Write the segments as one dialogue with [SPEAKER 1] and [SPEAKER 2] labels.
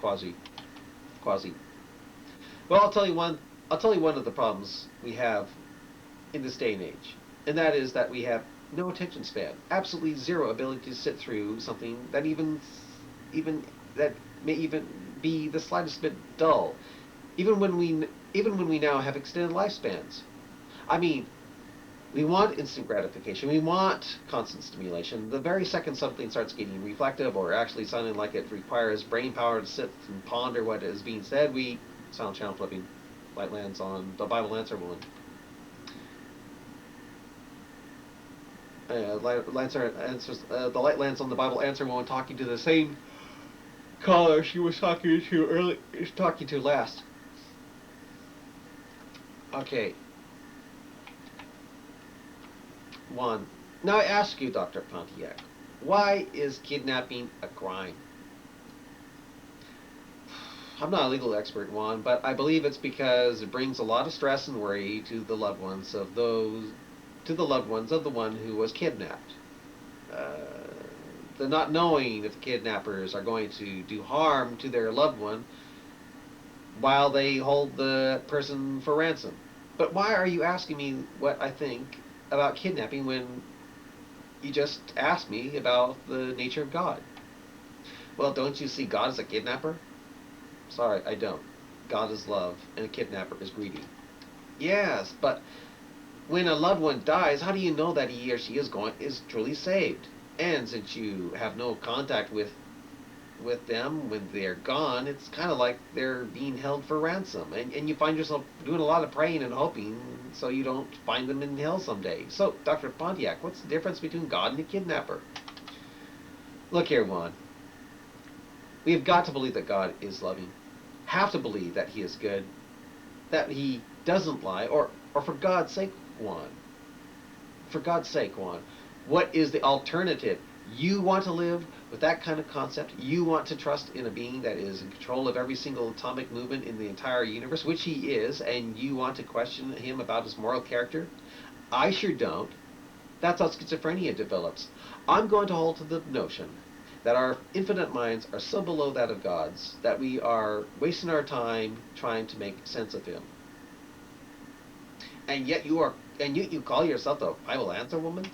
[SPEAKER 1] Quasi. Quasi. Well, I'll tell you one. I'll tell you one of the problems we have in this day and age, and that is that we have no attention span, absolutely zero ability to sit through something that even that may even be the slightest bit dull, even when we now have extended lifespans. I mean, we want instant gratification. We want constant stimulation. The very second something starts getting reflective or actually sounding like it requires brain power to sit and ponder what is being said, we sound channel flipping. Light lands on the Bible answer woman. The light lands on the Bible answer woman talking to the same caller she was talking to last. Okay, one. Now I ask you, Dr. Pontiac, why is kidnapping a crime? I'm not a legal expert, Juan, but I believe it's because it brings a lot of stress and worry to the loved ones of the one who was kidnapped. Uh, the not knowing if the kidnappers are going to do harm to their loved one while they hold the person for ransom. But why are you asking me what I think about kidnapping when you just asked me about the nature of God? Well, don't you see God as a kidnapper? Sorry, I don't. God is love, and a kidnapper is greedy. Yes, but when a loved one dies, how do you know that he or she is truly saved? And since you have no contact with them when they're gone, it's kind of like they're being held for ransom, and you find yourself doing a lot of praying and hoping so you don't find them in hell someday. So, Dr. Pontiac, what's the difference between God and a kidnapper? Look here, Juan. We have got to believe that God is loving. Have to believe that He is good, that He doesn't lie, or for God's sake, Juan. For God's sake, Juan, what is the alternative? You want to live with that kind of concept? You want to trust in a being that is in control of every single atomic movement in the entire universe, which He is, and you want to question Him about His moral character? I sure don't. That's how schizophrenia develops. I'm going to hold to the notion that our infinite minds are so below that of God's that we are wasting our time trying to make sense of Him. And yet you call yourself the Bible answer woman?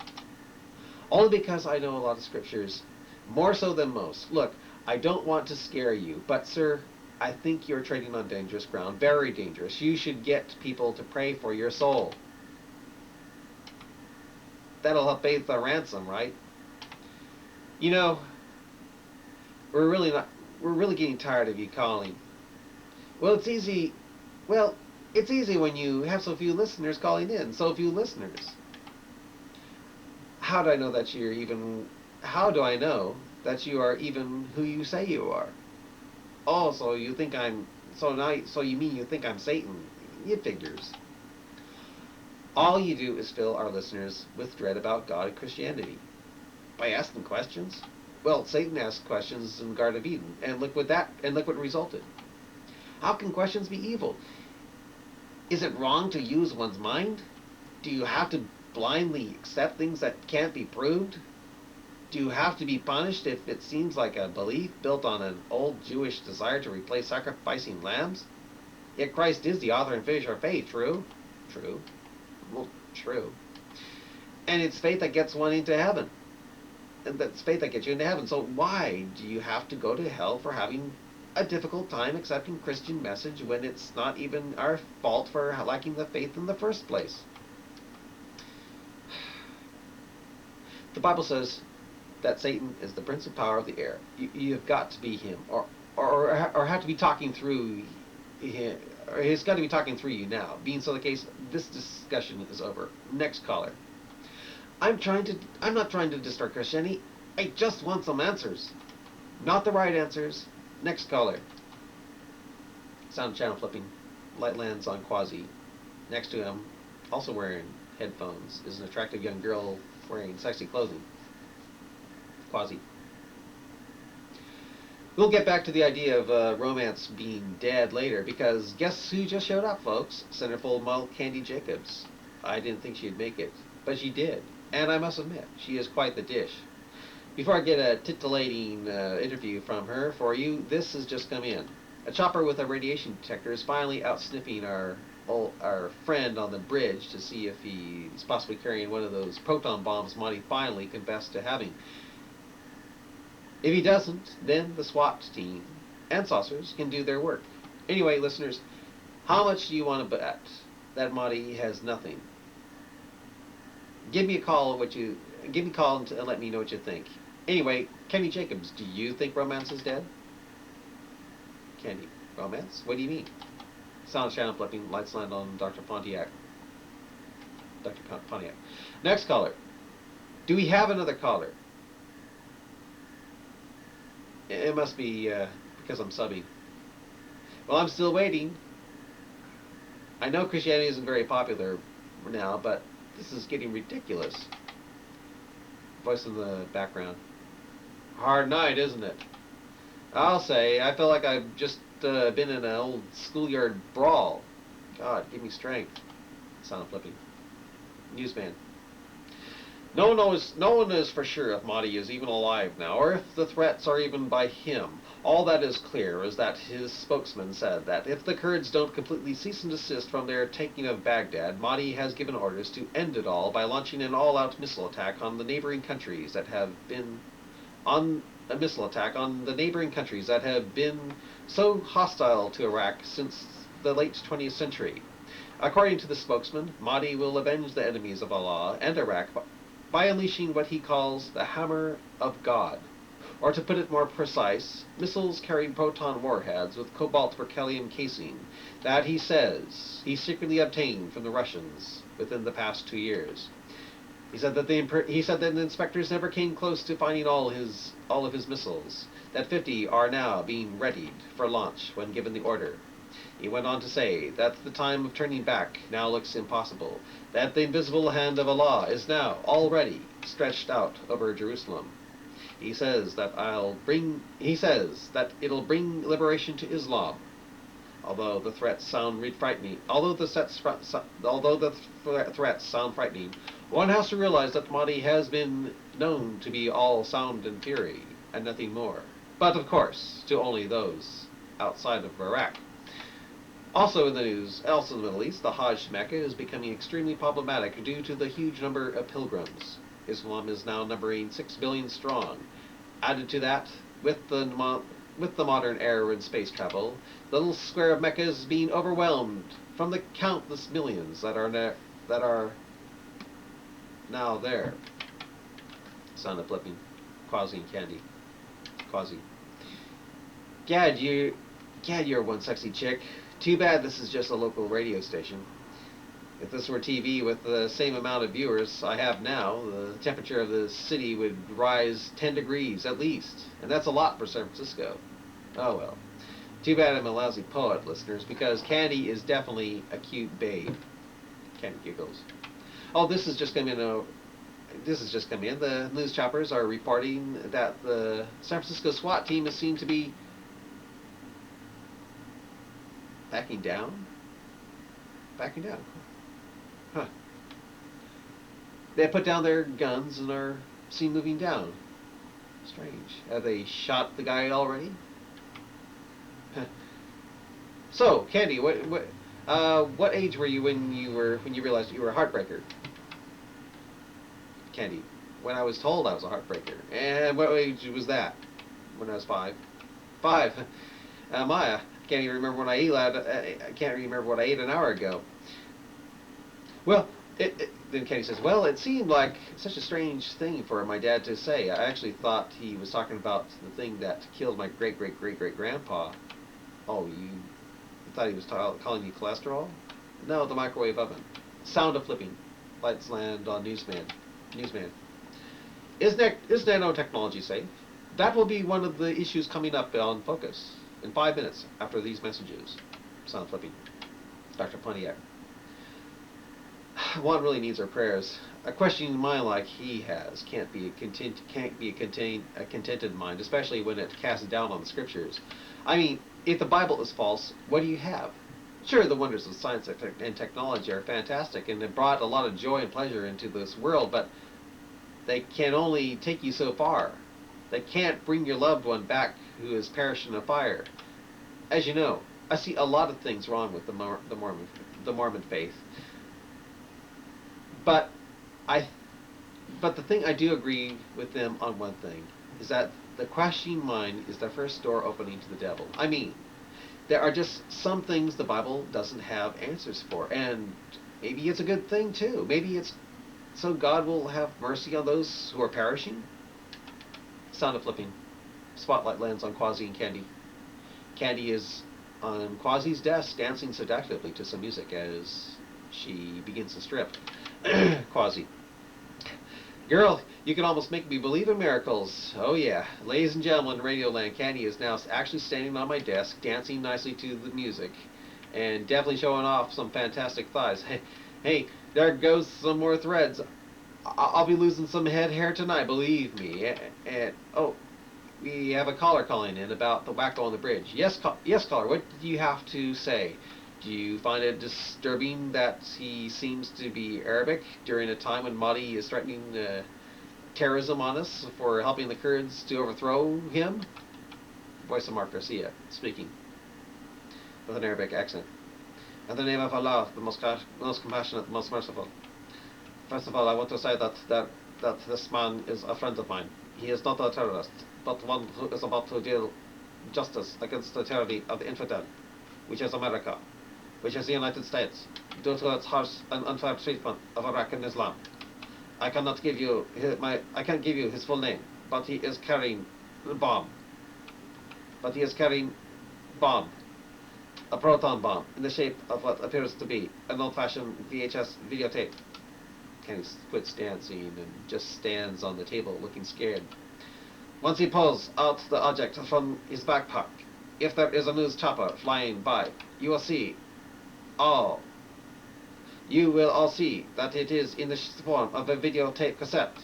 [SPEAKER 1] Only because I know a lot of scriptures, more so than most. Look, I don't want to scare you, but sir, I think you're trading on dangerous ground, very dangerous. You should get people to pray for your soul. That'll help pay the ransom, right? You know, we're really not. We're really getting tired of you calling. Well, it's easy. Well, it's easy when you have so few listeners calling in. So few listeners. How do I know that you're even? How do I know that you are even who you say you are? Oh, so you think I'm? So now, so you mean you think I'm Satan? It figures. All you do is fill our listeners with dread about God and Christianity by asking questions. Well, Satan asked questions in the Garden of Eden, and look what resulted. How can questions be evil? Is it wrong to use one's mind? Do you have to blindly accept things that can't be proved? Do you have to be punished if it seems like a belief built on an old Jewish desire to replace sacrificing lambs? Yet Christ is the author and finisher of faith, true? True. Well, true. And it's faith that gets one into heaven. And that's faith that gets you into heaven. So why do you have to go to hell for having a difficult time accepting Christian message when it's not even our fault for lacking the faith in the first place? The Bible says that Satan is the prince of power of the air. You've got to be him, or have to be talking through him, or he's got to be talking through you now. Being so the case, this discussion is over. Next caller. I'm not trying to distort Christianity. I just want some answers. Not the right answers. Next caller. Sound channel flipping. Light lands on Quasi. Next to him, also wearing headphones, is an attractive young girl wearing sexy clothing. Quasi. We'll get back to the idea of romance being dead later, because guess who just showed up, folks? Centerfold model Candy Jacobs. I didn't think she'd make it, but she did. And I must admit, she is quite the dish. Before I get a titillating interview from her for you, this has just come in. A chopper with a radiation detector is finally out sniffing our friend on the bridge to see if he's possibly carrying one of those proton bombs Monty finally confessed to having. If he doesn't, then the SWAT team and saucers can do their work. Anyway, listeners, how much do you want to bet that Monty has nothing? Give me a call. Give me a call and let me know what you think. Anyway, Kenny Jacobs, do you think romance is dead? Kenny, romance? What do you mean? Sound channel flipping. Lights land on Dr. Pontiac. Dr. Pontiac. Next caller. Do we have another caller? It must be because I'm subbing. Well, I'm still waiting. I know Christianity isn't very popular now, but this is getting ridiculous. Voice in the background. Hard night, isn't it? I'll say. I feel like I've just been in an old schoolyard brawl. God, give me strength. Sound flipping. Newsman. No one knows for sure if Monty is even alive now, or if the threats are even by him. All that is clear is that his spokesman said that if the Kurds don't completely cease and desist from their taking of Baghdad, Monty has given orders to end it all by launching an all-out missile attack on the neighboring countries that have been so hostile to Iraq since the late 20th century. According to the spokesman, Mahdi will avenge the enemies of Allah and Iraq by unleashing what he calls the Hammer of God. Or to put it more precise, missiles carrying proton warheads with cobalt berkelium casing that he says he secretly obtained from the Russians within the past 2 years. He said that the inspectors never came close to finding all of his missiles, that 50 are now being readied for launch when given the order. He went on to say that the time of turning back now looks impossible, that the invisible hand of Allah is now already stretched out over Jerusalem. He says that it'll bring liberation to Islam. Although the threats sound frightening, one has to realize that Mahdi has been known to be all sound and fury and nothing more. But of course, to only those outside of Iraq. Also in the news, also in the Middle East, the Hajj to Mecca is becoming extremely problematic due to the huge number of pilgrims. Islam is now numbering 6 billion strong. Added to that, with the modern era in space travel, the little square of Mecca is being overwhelmed from the countless millions that are now there. Sound of flipping. Quasi and Candy. Quasi. Gad, you're one sexy chick. Too bad this is just a local radio station. If this were TV with the same amount of viewers I have now, the temperature of the city would rise 10 degrees at least. And that's a lot for San Francisco. Oh well. Too bad I'm a lousy poet, listeners, because Candy is definitely a cute babe. Candy giggles. Oh, this has just come in. The news choppers are reporting that the San Francisco SWAT team is seen to be backing down. Huh. They put down their guns and are seen moving down. Strange. Have they shot the guy already? So, Candy, what age were you when you realized you were a heartbreaker? Candy, when I was told I was a heartbreaker. And what age was that? When I was 5. 5. Maya, I can't even remember when I ate. I can't remember what I ate an hour ago. Well, then Kenny says, well, it seemed like such a strange thing for my dad to say. I actually thought he was talking about the thing that killed my great-great-great-great-grandpa. Oh, you thought he was calling you cholesterol? No, the microwave oven. Sound of flipping. Lights land on Newsman. Is nanotechnology safe? That will be one of the issues coming up on Focus in 5 minutes after these messages. Sound flipping. Dr. Pontiac. Juan really needs our prayers. A questioning mind like he has can't be a contented mind, especially when it casts down on the scriptures. I mean, if the Bible is false, what do you have? Sure, the wonders of science and technology are fantastic and have brought a lot of joy and pleasure into this world, but they can only take you so far. that can't bring your loved one back who has perished in a fire. As you know, I see a lot of things wrong with the Mormon faith, but I but the thing I do agree with them on one thing is that the questioning mind is the first door opening to the devil. I mean, there are just some things the Bible doesn't have answers for, and maybe it's a good thing too. Maybe it's so God will have mercy on those who are perishing. Sound of flipping. Spotlight lands on Quasi and Candy. Candy is on Quasi's desk, dancing seductively to some music as she begins to strip. Quasi. Girl, you can almost make me believe in miracles. Oh yeah. Ladies and gentlemen, Radioland, Candy is now actually standing on my desk, dancing nicely to the music, and definitely showing off some fantastic thighs. Hey, there goes some more threads. I'll be losing some head hair tonight, believe me. And oh, we have a caller calling in about the wacko on the bridge. Yes, caller. What do you have to say? Do you find it disturbing that he seems to be Arabic during a time when Mahdi is threatening terrorism on us for helping the Kurds to overthrow him? Voice of Mark Garcia speaking with an Arabic accent. In the name of Allah, the most compassionate, the most merciful. First of all, I want to say that this man is a friend of mine. He is not a terrorist, but one who is about to deal justice against the tyranny of the infidel, which is America, which is the United States, due to its harsh and unfair treatment of Iraq and Islam. I can't give you his full name, but he is carrying a bomb. A proton bomb in the shape of what appears to be an old-fashioned VHS videotape. Kenny quits dancing and just stands on the table looking scared. Once he pulls out the object from his backpack, if there is a news chopper flying by, you will all see that it is in the form of a videotape cassette.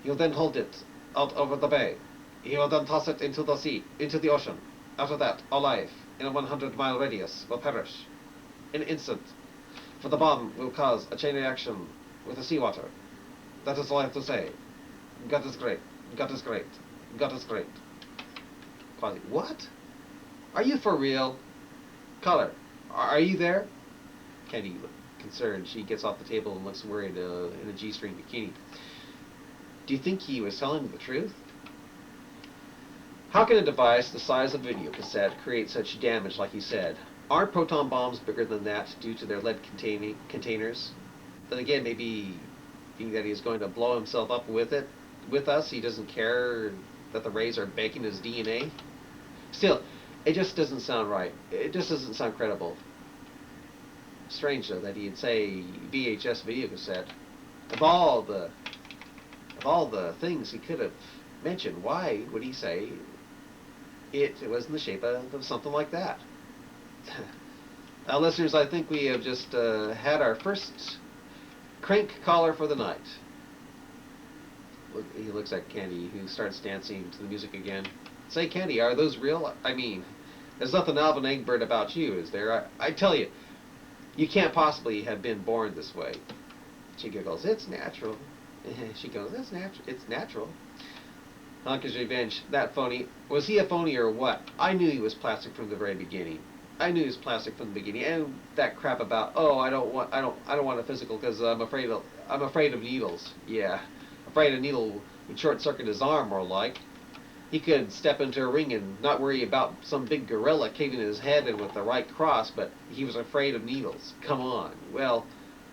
[SPEAKER 1] He'll then hold it out over the bay. He will then toss it into the sea, into the ocean. After that, all life in a 100-mile radius will perish in an instant, for the bomb will cause a chain reaction with the seawater. That is all I have to say. God is great. God is great. God is great. Quasi. What? Are you for real? Caller, are you there? Candy, concerned, she gets off the table and looks worried in a G-string bikini. Do you think he was telling the truth? How can a device the size of a video cassette create such damage like he said? Aren't proton bombs bigger than that due to their lead containers? Then again, maybe being that he's going to blow himself up with us, he doesn't care that the rays are baking his DNA? Still, it just doesn't sound right. It just doesn't sound credible. Strange, though, that he'd say VHS video cassette. Of all the things he could have mentioned, why would he say it was in the shape of something like that? Now, listeners, I think we have just had our first crank caller for the night. He looks at Candy, who starts dancing to the music again. Say, Candy, are those real? I mean, there's nothing Alvin Egbert about you, is there? I tell you, you can't possibly have been born this way. She giggles. It's natural. She goes, it's natural. Honka's Revenge, that phony. Was he a phony or what? I knew he was plastic from the very beginning. I knew he was plastic from the beginning. And that crap about, oh, I don't want a physical because I'm afraid of needles. Yeah, afraid a needle would short circuit his arm, more like. He could step into a ring and not worry about some big gorilla caving his head in with the right cross, but he was afraid of needles. Come on. Well,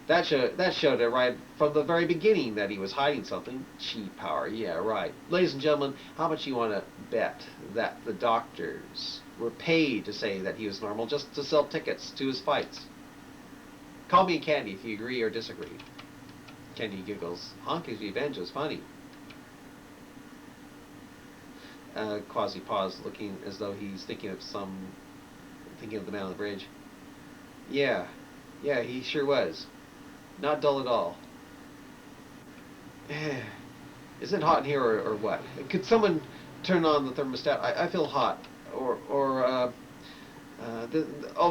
[SPEAKER 1] that showed it right from the very beginning that he was hiding something. Cheap power, yeah, right. Ladies and gentlemen, how much you want to bet that the doctors were paid to say that he was normal just to sell tickets to his fights? Call me Candy if you agree or disagree. Candy giggles. Honka's Revenge is funny. Quasi paused, looking as though he's thinking of the man on the bridge. Yeah, he sure was. Not dull at all. Is it hot in here or what? Could someone turn on the thermostat? I feel hot.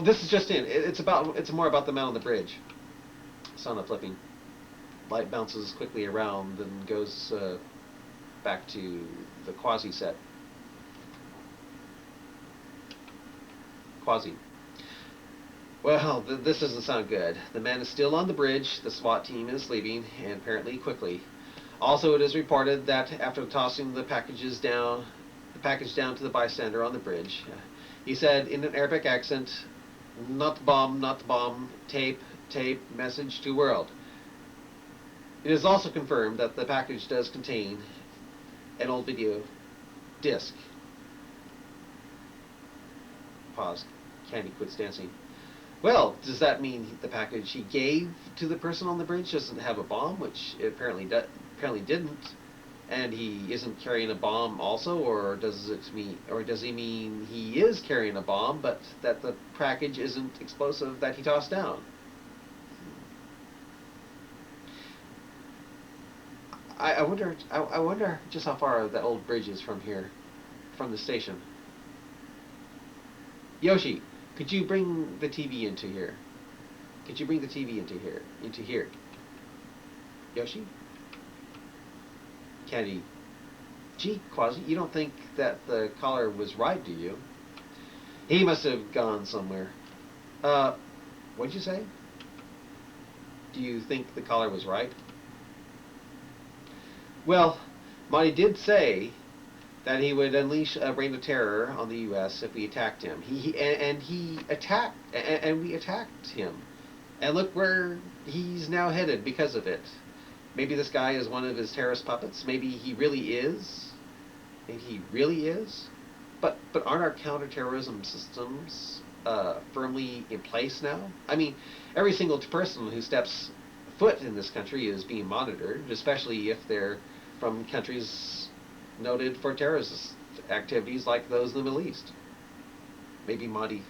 [SPEAKER 1] This is just in. It's more about the man on the bridge. Sound of flipping. Light bounces quickly around and goes back to the Quasi set. Quasi. Well, this doesn't sound good. The man is still on the bridge. The SWAT team is leaving, and apparently quickly. Also, it is reported that after tossing the package down to the bystander on the bridge, he said in an Arabic accent, "Not bomb, not bomb. Tape, tape. Message to world." It is also confirmed that the package does contain an old video disc. Pause. Candy quits dancing. Well, does that mean the package he gave to the person on the bridge doesn't have a bomb, which it apparently didn't, and he isn't carrying a bomb also, or does he mean he is carrying a bomb, but that the package isn't explosive that he tossed down? I wonder just how far that old bridge is from here, from the station. Yoshi, could you bring the TV into here? Could you bring the TV into here? Into here. Yoshi? Candy. Gee, Quasi, you don't think that the caller was right, do you? He must have gone somewhere. What'd you say? Do you think the caller was right? Well, Monty did say that he would unleash a reign of terror on the U.S. if we attacked him. We attacked him, and look where he's now headed because of it. Maybe this guy is one of his terrorist puppets. Maybe he really is. Maybe he really is. But aren't our counterterrorism systems firmly in place now? I mean, every single person who steps foot in this country is being monitored, especially if they're from countries noted for terrorist activities like those in the Middle East. Maybe Monty,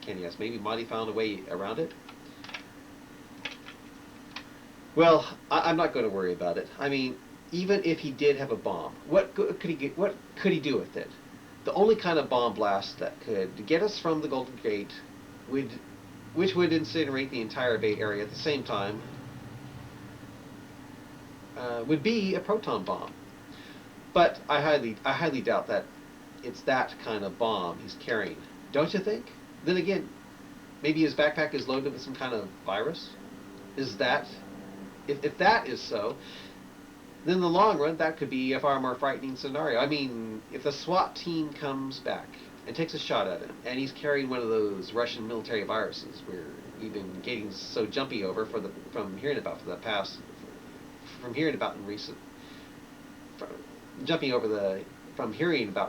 [SPEAKER 1] Kenny asked, maybe Monty found a way around it? Well, I'm not going to worry about it. I mean, even if he did have a bomb, what could he do with it? The only kind of bomb blast that could get us from the Golden Gate which would incinerate the entire Bay Area at the same time, would be a proton bomb. But I highly doubt that it's that kind of bomb he's carrying. Don't you think? Then again, maybe his backpack is loaded with some kind of virus? Is that... If that is so, then in the long run, that could be a far more frightening scenario. I mean, if the SWAT team comes back and takes a shot at him, and he's carrying one of those Russian military viruses we've been getting so jumpy over from hearing about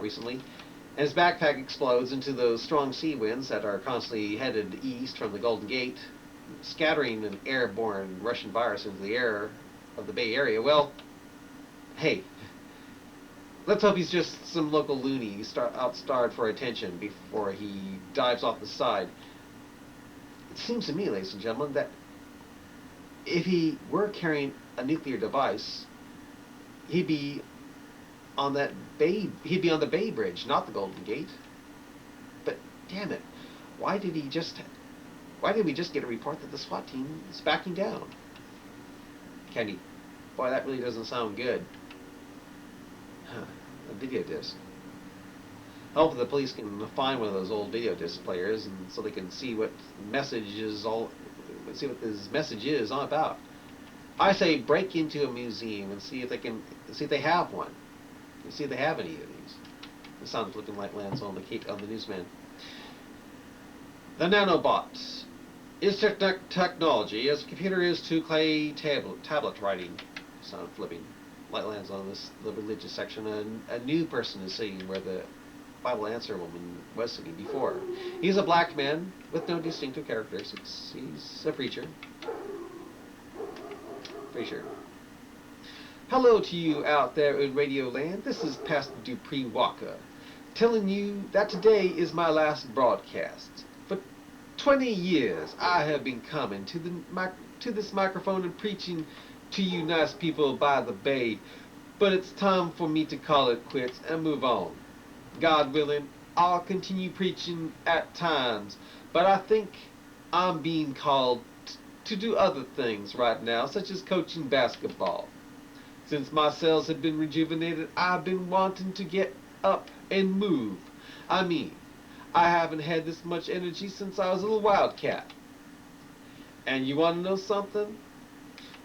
[SPEAKER 1] recently, and his backpack explodes into those strong sea winds that are constantly headed east from the Golden Gate, scattering an airborne Russian virus into the air of the Bay Area, well, hey, let's hope he's just some local loony outstarved for attention before he dives off the side. It seems to me, ladies and gentlemen, that if he were carrying a nuclear device, he'd be on the Bay Bridge, not the Golden Gate. But damn it, why did we just get a report that the SWAT team is backing down? Kenny, boy, that really doesn't sound good. A video disc. Hopefully the police can find one of those old video disc players, and so they can see what this message is all about. I say break into a museum and see if they have one. And see if they have any of these. The sound flipping light lands on the newsman. The nanobot is technology as a computer is to clay tablet writing. Sound flipping light lands on the religious section. A new person is sitting where the Bible answer woman was sitting before. He's a black man with no distinctive characteristics. He's a preacher. Hello to you out there in Radio Land. This is Pastor Dupree Walker, telling you that today is my last broadcast. For 20 years, I have been coming to this microphone and preaching to you nice people by the bay, but it's time for me to call it quits and move on. God willing, I'll continue preaching at times, but I think I'm being called to do other things right now, such as coaching basketball. Since my cells have been rejuvenated, I've been wanting to get up and move. I mean, I haven't had this much energy since I was a little wildcat. And you want to know something?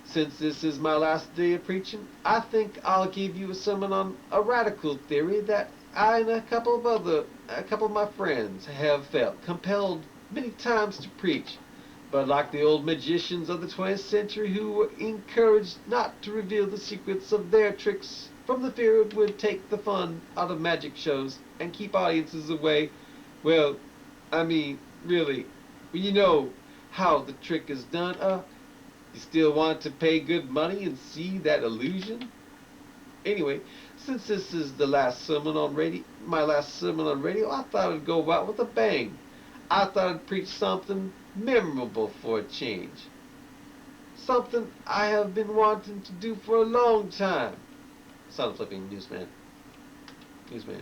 [SPEAKER 1] Since this is my last day of preaching, I think I'll give you a sermon on a radical theory that I and a couple of my friends have felt compelled many times to preach. But like the old magicians of the 20th century who were encouraged not to reveal the secrets of their tricks from the fear it would take the fun out of magic shows and keep audiences away, well, I mean, really, you know how the trick is done, you still want to pay good money and see that illusion? Anyway, since this is the last sermon on radio, my last sermon on radio, I thought I'd go out with a bang. I thought I'd preach something memorable for a change. Something I have been wanting to do for a long time. Sound flipping newsman. Newsman.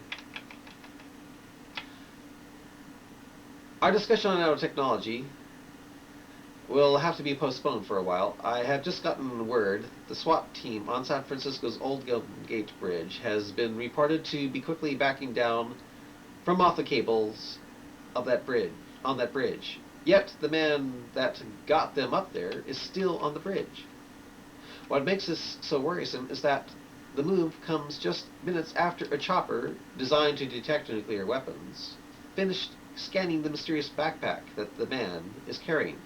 [SPEAKER 1] Our discussion on nanotechnology will have to be postponed for a while. I have just gotten word the SWAT team on San Francisco's Old Golden Gate Bridge has been reported to be quickly backing down from off the cables of that bridge, on that bridge. Yet the man that got them up there is still on the bridge. What makes this so worrisome is that the move comes just minutes after a chopper designed to detect nuclear weapons finished scanning the mysterious backpack that the man is carrying.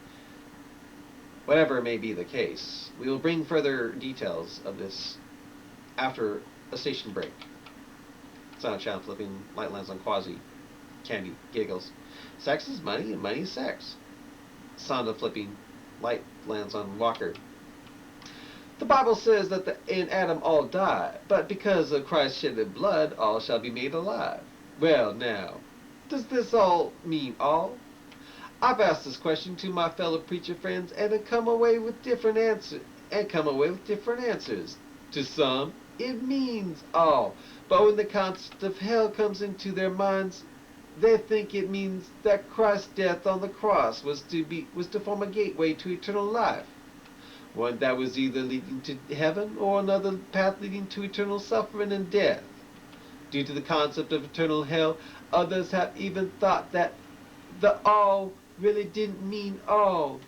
[SPEAKER 1] Whatever may be the case, we will bring further details of this after a station break. Sound channel flipping, light lands on Quasi. Candy giggles. Sex is money and money is sex. Sound of flipping, light lands on Walker. The Bible says that in Adam all die, but because of Christ's shedded blood, all shall be made alive. Well now, does this all mean all? I've asked this question to my fellow preacher friends and have come away with different answers. To some, it means all, but when the concept of hell comes into their minds, they think it means that Christ's death on the cross was to form a gateway to eternal life, one that was either leading to heaven or another path leading to eternal suffering and death. Due to the concept of eternal hell, others have even thought that the all really didn't mean all.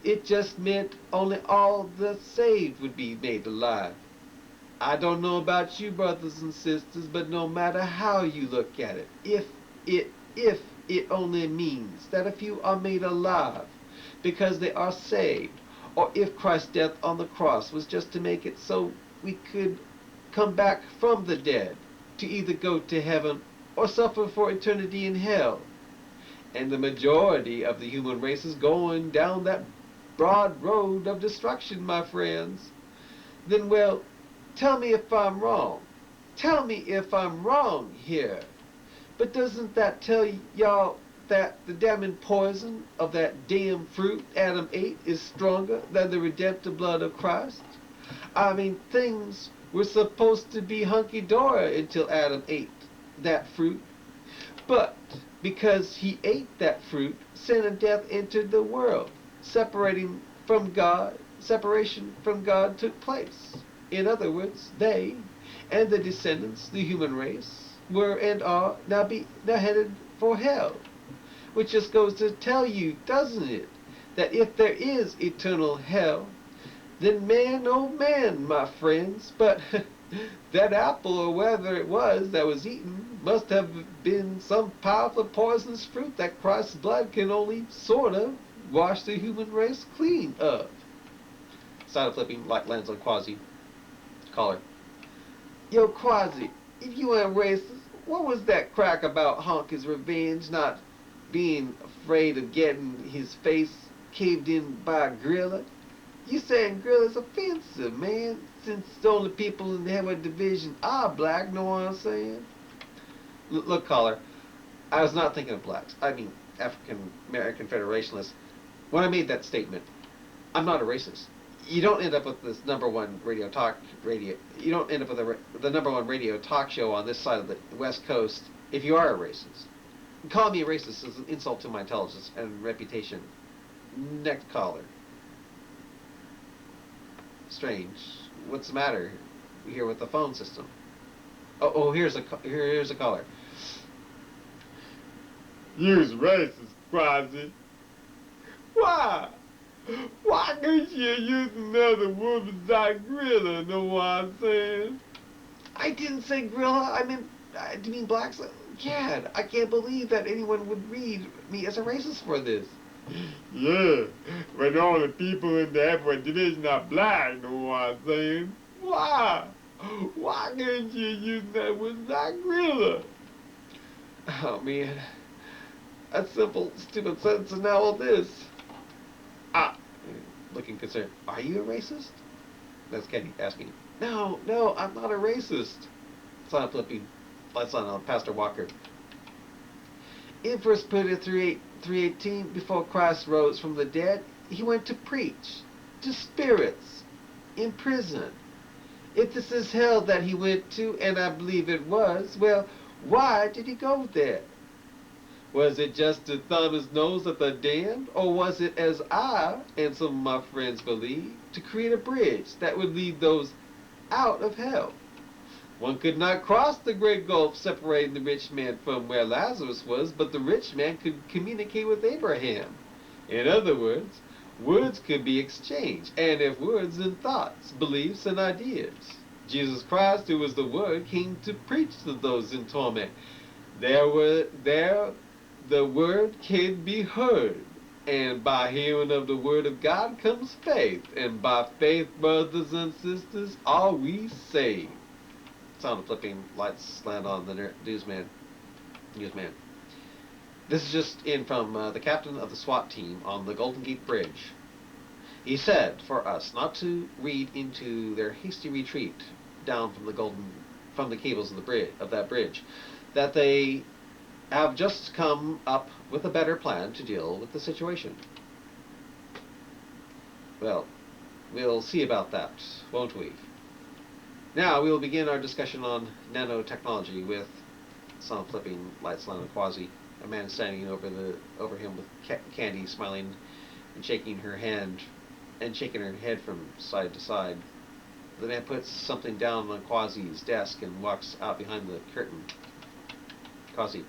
[SPEAKER 1] It just meant only all the saved would be made alive. I don't know about you, brothers and sisters, but no matter how you look at it, if it only means that a few are made alive because they are saved, or if Christ's death on the cross was just to make it so we could come back from the dead to either go to heaven or suffer for eternity in hell, and the majority of the human race is going down that broad road of destruction, my friends, then, well, tell me if I'm wrong. Tell me if I'm wrong here. But doesn't that tell y'all that the damning poison of that damn fruit Adam ate is stronger than the redemptive blood of Christ? I mean, things were supposed to be hunky-dory until Adam ate that fruit. But because he ate that fruit, sin and death entered the world. Separation from God took place. In other words, they and the descendants, the human race, were and are now headed for hell. Which just goes to tell you, doesn't it, that if there is eternal hell, then man, oh man, my friends, but that apple or whatever it was that was eaten must have been some powerful poisonous fruit that Christ's blood can only sort of wash the human race clean of. Side of flipping, light lands on Quasi. Caller. Yo, Quasi, if you ain't racist, what was that crack about Honky's revenge not being afraid of getting his face caved in by a gorilla? You saying gorilla's offensive, man, since the only people in the heavyweight division are black, know what I'm saying? Look, caller, I was not thinking of blacks. I mean African American Federationalists. When I made that statement, I'm not a racist. You don't end up with this number one radio. You don't end up with the number one radio talk show on this side of the West Coast if you are a racist. Calling me a racist is an insult to my intelligence and reputation. Next caller. Strange. What's the matter? here with the phone system. Here's a caller.
[SPEAKER 2] You's racist, Quasi. Why? Why couldn't you use another woman-sized gorilla? Know what I'm saying?
[SPEAKER 1] I didn't say gorilla. Do you mean blacks? Gad, I can't believe that anyone would read me as a racist for this.
[SPEAKER 2] Yeah, when all the people in the F1 division are black, know what I'm saying? Why? Why couldn't you use that woman-sized gorilla?
[SPEAKER 1] Oh man, that's simple, stupid sentence, and now all this. Ah, looking concerned. Are you a racist? That's Kenny asking. No, I'm not a racist. Silent flipping. Lights on Pastor Walker. In 1 Peter 3:18, before Christ rose from the dead, he went to preach to spirits in prison. If this is hell that he went to, and I believe it was, well, why did he go there? Was it just to thumb his nose at the damned, or was it, as I and some of my friends believe, to create a bridge that would lead those out of hell? One could not cross the great gulf separating the rich man from where Lazarus was, but the rich man could communicate with Abraham. In other words, words could be exchanged, and if words, then thoughts, beliefs, and ideas. Jesus Christ, who was the Word, came to preach to those in torment. There the Word can be heard, and by hearing of the Word of God comes faith, and by faith, brothers and sisters, are we saved. Sound of flipping lights land on the newsman. This is just in from the captain of the SWAT team on the Golden Gate Bridge. He said for us not to read into their hasty retreat down from the cables of that bridge, that they have just come up with a better plan to deal with the situation. Well, we'll see about that, won't we? Now we will begin our discussion on nanotechnology with some flipping lights on Quasi, a man standing over him with Candy, smiling and shaking her head from side to side. The man puts something down on Quasi's desk and walks out behind the curtain. Quasi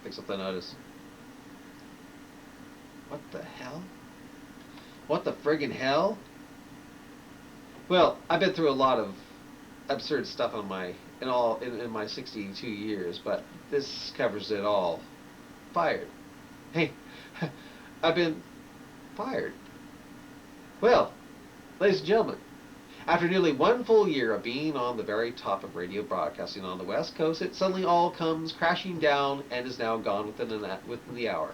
[SPEAKER 1] picks up the notice. What the hell? What the friggin' hell? Well, I've been through a lot of absurd stuff in my 62 years, but this covers it all. Fired. Hey, I've been fired. Well, ladies and gentlemen, after nearly 1 full year of being on the very top of radio broadcasting on the West Coast, it suddenly all comes crashing down and is now gone within the hour.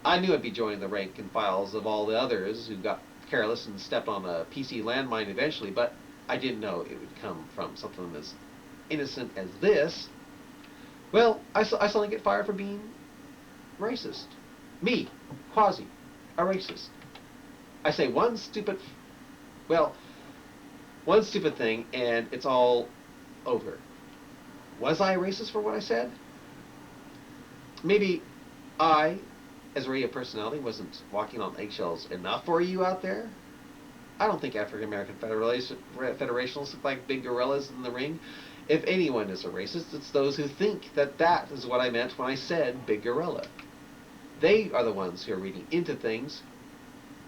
[SPEAKER 1] I knew I'd be joining the rank and files of all the others who got careless and stepped on a PC landmine eventually, but I didn't know it would come from something as innocent as this. Well, I suddenly get fired for being racist. Me, Quasi, a racist. I say one stupid thing and it's all over. Was I a racist for what I said? Maybe I, as a radio personality, wasn't walking on eggshells enough for you out there. I don't think African American federationalists look like big gorillas in the ring. If anyone is a racist, it's those who think that is what I meant when I said big gorilla. They are the ones who are reading into things.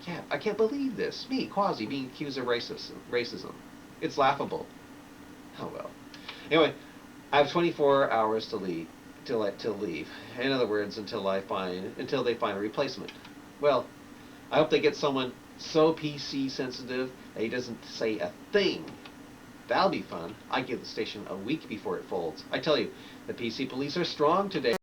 [SPEAKER 1] Yeah, I can't believe this. Me, Quasi, being accused of racism. It's laughable. Oh well. Anyway, I have 24 hours to leave. To leave. In other words, until they find a replacement. Well, I hope they get someone so PC sensitive that he doesn't say a thing. That'll be fun. I give the station a week before it folds. I tell you, the PC police are strong today.